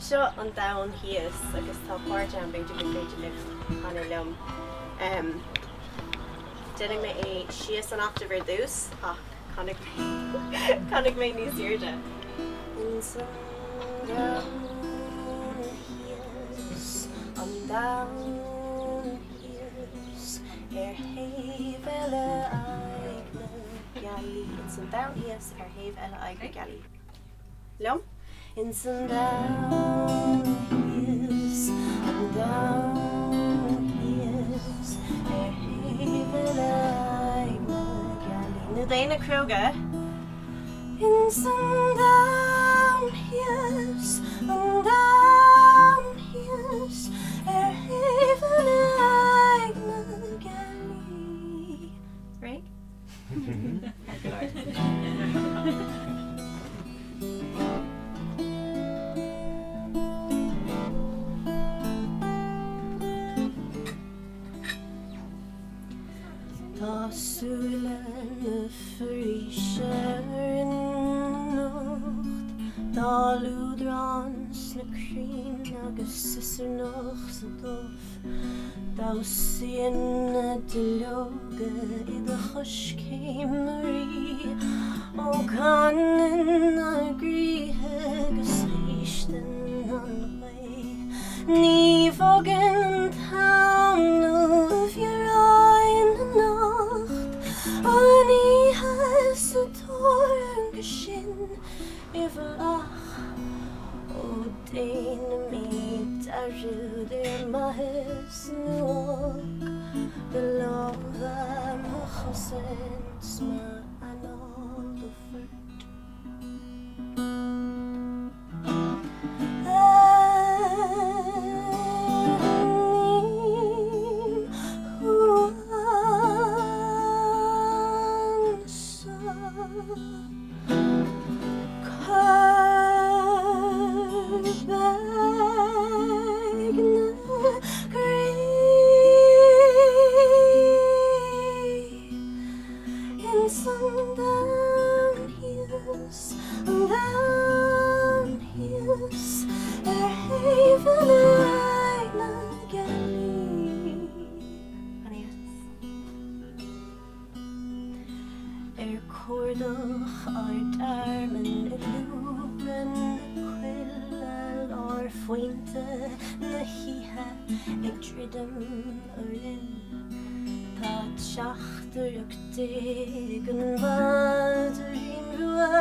Seo an dain híos agus tá páirte an beidir go féidir le chana liom. Déannig mé é sios an achtabhar dús ach Canig mé níos irde. In some down hills, on down hills, bhféile eile galí. In some down hills, bhféile eile galí. Liom? In some down hills, on down hills, bhféile eile galí. Nu déine cruga. In some down hills, on down hills, bhféile eile galí. Right? Tásúla na faoise in nocht, Dálúdrans na crin agus sisarnach sa dubh, Dásaíonn na duilleoga I do choscéimearí, ó canan na gríthe agus rístan an bhae. Ní bhogann an tamnú a bhíoráin na nacht, Aníthe sa tóir go sin I bhealach. Ó déanam míad arúd maithis nuach, Go lámha mo chosint ma anál do fort. Dig an bhadúin rua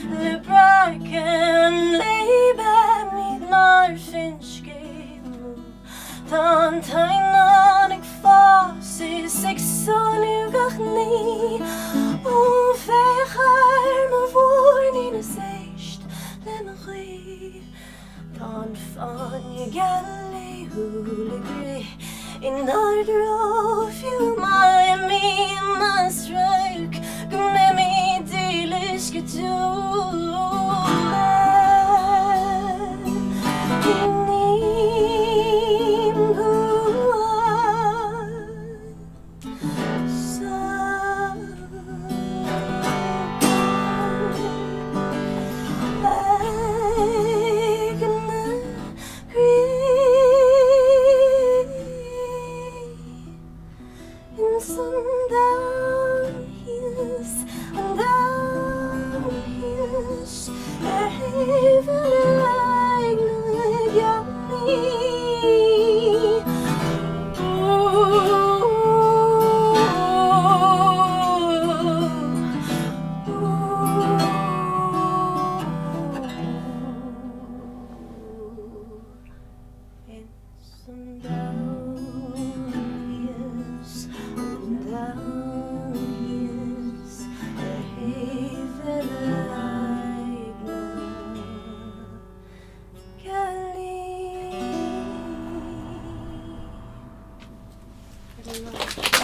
le bracan leibe míad mar fin scéalú. Tá an tainán ag fásis ag sonú gach ní, ó féchar ma bhórní na séist le na chuí. Tá an fáinne galléú le gré in ardró fiú mai mi mas rauk gunne mi dilis getúle. Inim guad I don't know.